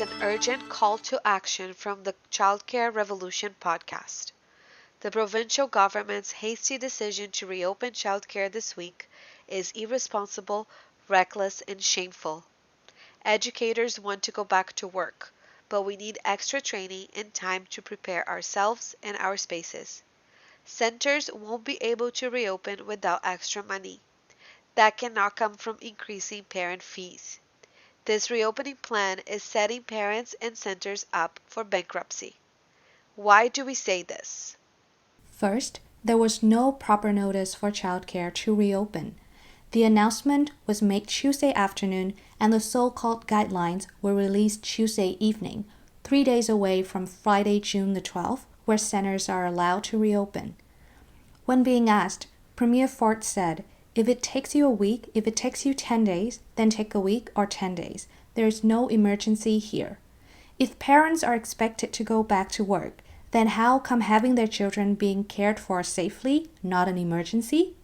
an urgent call to action from the Childcare Revolution podcast. The provincial government's hasty decision to reopen childcare this week is irresponsible, reckless, and shameful. Educators want to go back to work, but we need extra training and time to prepare ourselves and our spaces. Centers won't be able to reopen without extra money. That cannot come from increasing parent fees. This reopening plan is setting parents and centers up for bankruptcy. Why do we say this? First, there was no proper notice for childcare to reopen. The announcement was made Tuesday afternoon, and the so-called guidelines were released Tuesday evening, 3 days away from Friday, June the 12th, where centers are allowed to reopen. When being asked, Premier Ford said, "If it takes you a week, if it takes you 10 days, then take a week or 10 days. There is no emergency here." If parents are expected to go back to work, then how come having their children being cared for safely not an emergency?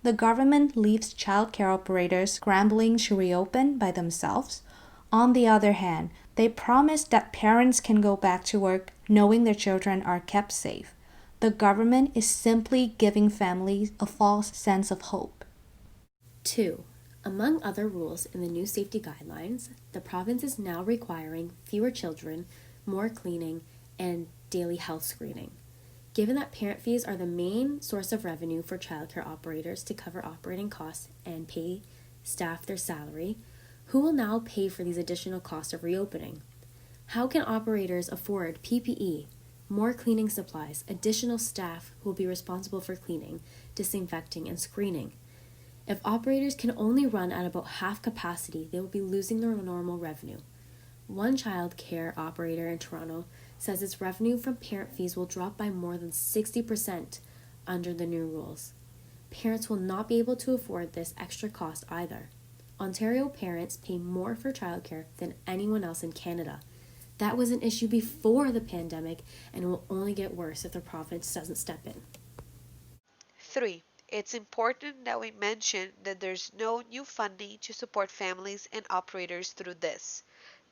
The government leaves childcare operators scrambling to reopen by themselves. On the other hand, they promise that parents can go back to work knowing their children are kept safe. The government is simply giving families a false sense of hope. 2. Among other rules in the new safety guidelines, the province is now requiring fewer children, more cleaning, and daily health screening. Given that parent fees are the main source of revenue for childcare operators to cover operating costs and pay staff their salary, who will now pay for these additional costs of reopening? How can operators afford PPE, more cleaning supplies, additional staff who will be responsible for cleaning, disinfecting, and screening? If operators can only run at about half capacity, they will be losing their normal revenue. One child care operator in Toronto says its revenue from parent fees will drop by more than 60% under the new rules. Parents will not be able to afford this extra cost either. Ontario parents pay more for childcare than anyone else in Canada. That was an issue before the pandemic, and it will only get worse if the province doesn't step in. 3. It's important that we mention that there's no new funding to support families and operators through this.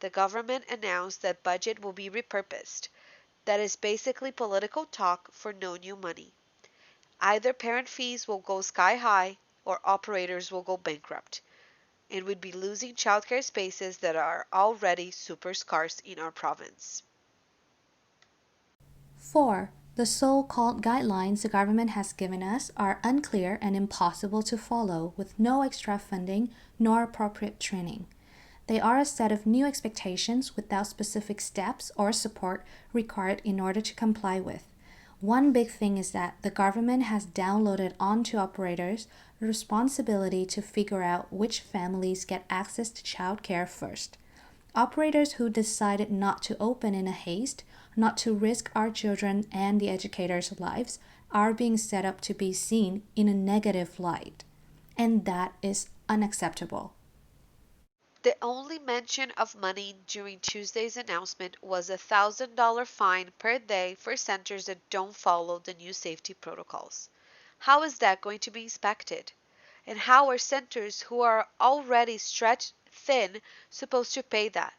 The government announced that budget will be repurposed. That is basically political talk for no new money. Either parent fees will go sky high or operators will go bankrupt, and we'd be losing childcare spaces that are already super scarce in our province. 4. The so-called guidelines the government has given us are unclear and impossible to follow with no extra funding nor appropriate training. They are a set of new expectations without specific steps or support required in order to comply with. One big thing is that the government has downloaded onto operators the responsibility to figure out which families get access to childcare first. Operators who decided not to open in a haste, not to risk our children and the educators' lives, are being set up to be seen in a negative light. And that is unacceptable. The only mention of money during Tuesday's announcement was a $1,000 fine per day for centers that don't follow the new safety protocols. How is that going to be inspected? And how are centers who are already stretched thin supposed to pay that?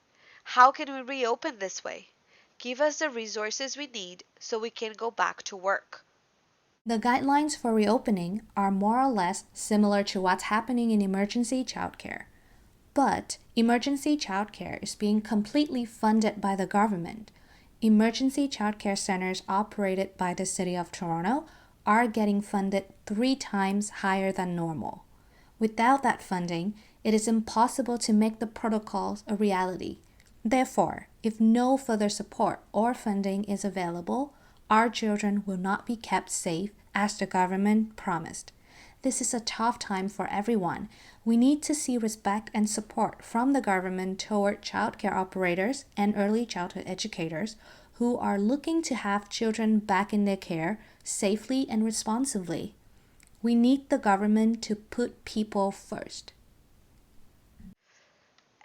How can we reopen this way? Give us the resources we need so we can go back to work. The guidelines for reopening are more or less similar to what's happening in emergency childcare. But emergency childcare is being completely funded by the government. Emergency childcare centers operated by the City of Toronto are getting funded 3 times higher than normal. Without that funding, it is impossible to make the protocols a reality. Therefore, if no further support or funding is available, our children will not be kept safe as the government promised. This is a tough time for everyone. We need to see respect and support from the government toward childcare operators and early childhood educators who are looking to have children back in their care safely and responsibly. We need the government to put people first.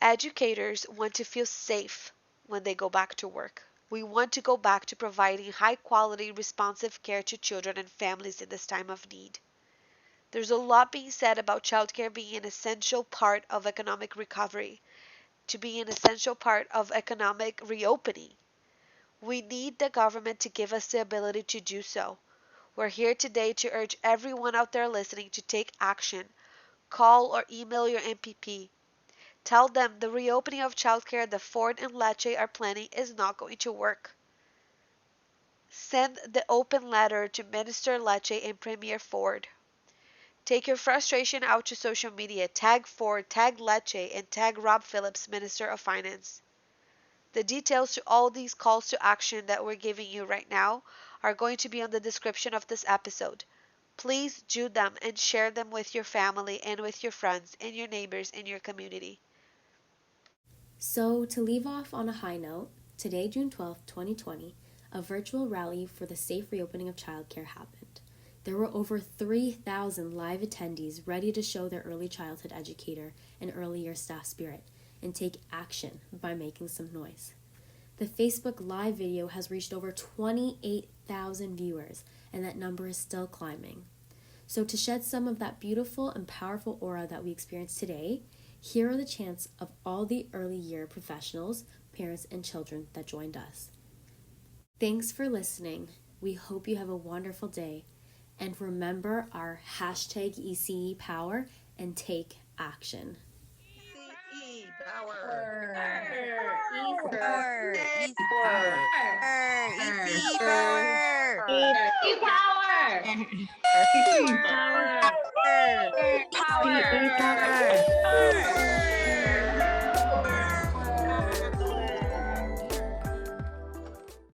Educators want to feel safe when they go back to work. We want to go back to providing high quality, responsive care to children and families in this time of need. There's a lot being said about childcare being an essential part of economic recovery. to be an essential part of economic reopening. We need the government to give us the ability to do so. We're here today to urge everyone out there listening to take action. Call or email your MPP. Tell them the reopening of childcare the Ford and Lecce are planning is not going to work. Send the open letter to Minister Lecce and Premier Ford. Take your frustration out to social media. Tag Ford, tag Lecce, and tag Rob Phillips, Minister of Finance. The details to all these calls to action that we're giving you right now are going to be on the description of this episode. Please do them and share them with your family and with your friends and your neighbors in your community. So, to leave off on a high note, today, June 12th, 2020, a virtual rally for the safe reopening of childcare happened. There were over 3,000 live attendees ready to show their early childhood educator and early year staff spirit and take action by making some noise. The Facebook Live video has reached over 28,000 viewers, and that number is still climbing. So, to shed some of that beautiful and powerful aura that we experienced today, here are the chants of all the early year professionals, parents, and children that joined us. Thanks for listening. We hope you have a wonderful day. And remember our hashtag ECE power and take action. ECE power. Power. Easy Power. power. Easy power. E-power! Power. Power! Power.